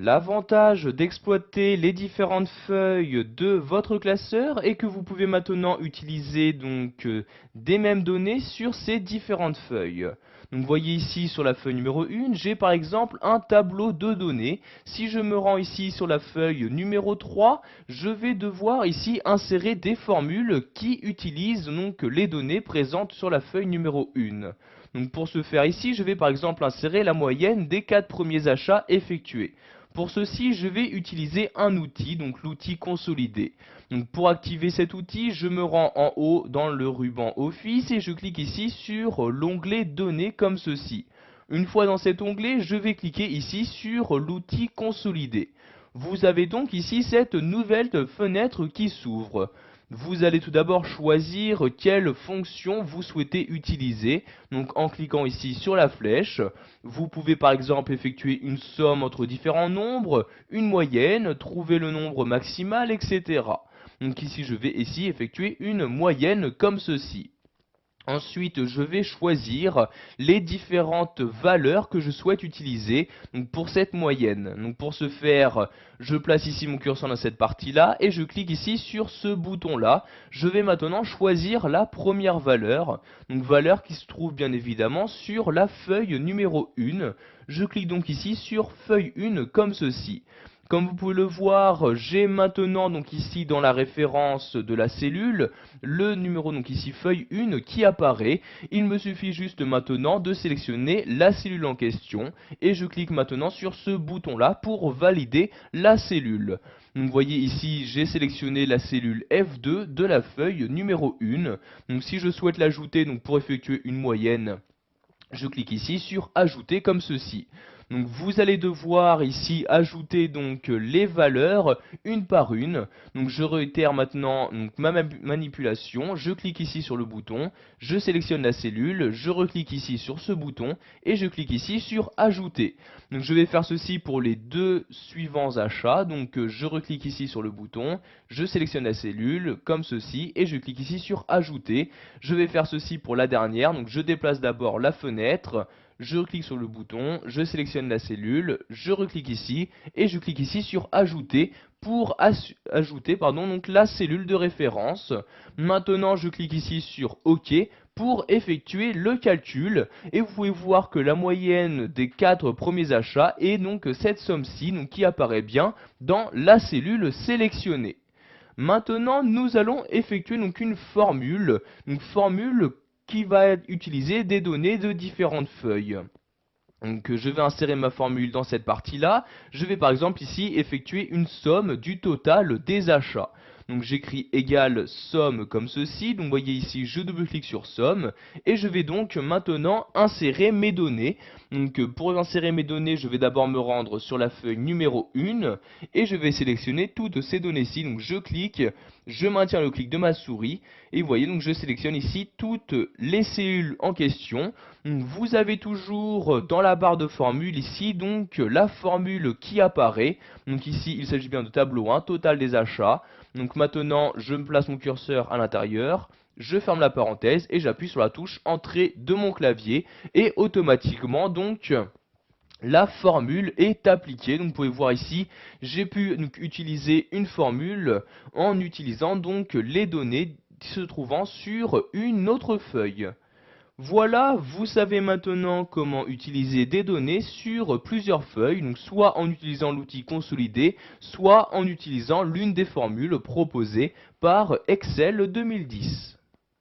L'avantage d'exploiter les différentes feuilles de votre classeur est que vous pouvez maintenant utiliser des mêmes données sur ces différentes feuilles. Donc vous voyez ici sur la feuille numéro 1, j'ai par exemple un tableau de données. Si je me rends ici sur la feuille numéro 3, je vais devoir ici insérer des formules qui utilisent les données présentes sur la feuille numéro 1. Donc pour ce faire ici, je vais par exemple insérer la moyenne des 4 premiers achats effectués. Pour ceci, je vais utiliser un outil, donc l'outil consolidé. Donc pour activer cet outil, je me rends en haut dans le ruban Office et je clique ici sur l'onglet Données comme ceci. Une fois dans cet onglet, je vais cliquer ici sur l'outil consolidé. Vous avez donc ici cette nouvelle fenêtre qui s'ouvre. Vous allez tout d'abord choisir quelle fonction vous souhaitez utiliser. Donc en cliquant ici sur la flèche, vous pouvez par exemple effectuer une somme entre différents nombres, une moyenne, trouver le nombre maximal, etc. Donc ici je vais effectuer une moyenne comme ceci. Ensuite, je vais choisir les différentes valeurs que je souhaite utiliser pour cette moyenne. Donc pour ce faire, je place ici mon curseur dans cette partie-là et je clique ici sur ce bouton-là. Je vais maintenant choisir la première valeur, donc valeur qui se trouve bien évidemment sur la feuille numéro 1. Je clique donc ici sur feuille 1 comme ceci. Comme vous pouvez le voir, j'ai maintenant ici dans la référence de la cellule, le numéro ici feuille 1 qui apparaît. Il me suffit juste maintenant de sélectionner la cellule en question et je clique maintenant sur ce bouton là pour valider la cellule. Donc vous voyez ici j'ai sélectionné la cellule F2 de la feuille numéro 1. Donc si je souhaite l'ajouter pour effectuer une moyenne, je clique ici sur ajouter comme ceci. Donc vous allez devoir ici ajouter les valeurs une par une. Donc je réitère maintenant ma manipulation, je clique ici sur le bouton, je sélectionne la cellule, je reclique ici sur ce bouton et je clique ici sur ajouter. Donc je vais faire ceci pour les deux suivants achats. Donc je reclique ici sur le bouton, je sélectionne la cellule comme ceci et je clique ici sur ajouter. Je vais faire ceci pour la dernière, donc je déplace d'abord la fenêtre, je clique sur le bouton, je sélectionne la cellule, je reclique ici et je clique ici sur ajouter pour ajouter la cellule de référence. Maintenant je clique ici sur OK pour effectuer le calcul et vous pouvez voir que la moyenne des 4 premiers achats est cette somme-ci qui apparaît bien dans la cellule sélectionnée. Maintenant, nous allons effectuer une formule qui va utiliser des données de différentes feuilles. Donc je vais insérer ma formule dans cette partie-là. Je vais par exemple ici effectuer une somme du total des achats. Donc j'écris égal somme comme ceci. Donc vous voyez ici, je double-clique sur somme. Et je vais donc maintenant insérer mes données. Donc pour insérer mes données, je vais d'abord me rendre sur la feuille numéro 1. Et je vais sélectionner toutes ces données-ci. Donc je clique, je maintiens le clic de ma souris. Et vous voyez, donc je sélectionne ici toutes les cellules en question. Vous avez toujours dans la barre de formule ici la formule qui apparaît. Donc ici il s'agit bien de tableau 1, total des achats. Donc maintenant je me place mon curseur à l'intérieur, je ferme la parenthèse et j'appuie sur la touche entrée de mon clavier et automatiquement la formule est appliquée. Donc vous pouvez voir ici, j'ai pu utiliser une formule en utilisant les données se trouvant sur une autre feuille. Voilà, vous savez maintenant comment utiliser des données sur plusieurs feuilles, donc soit en utilisant l'outil consolidé, soit en utilisant l'une des formules proposées par Excel 2010.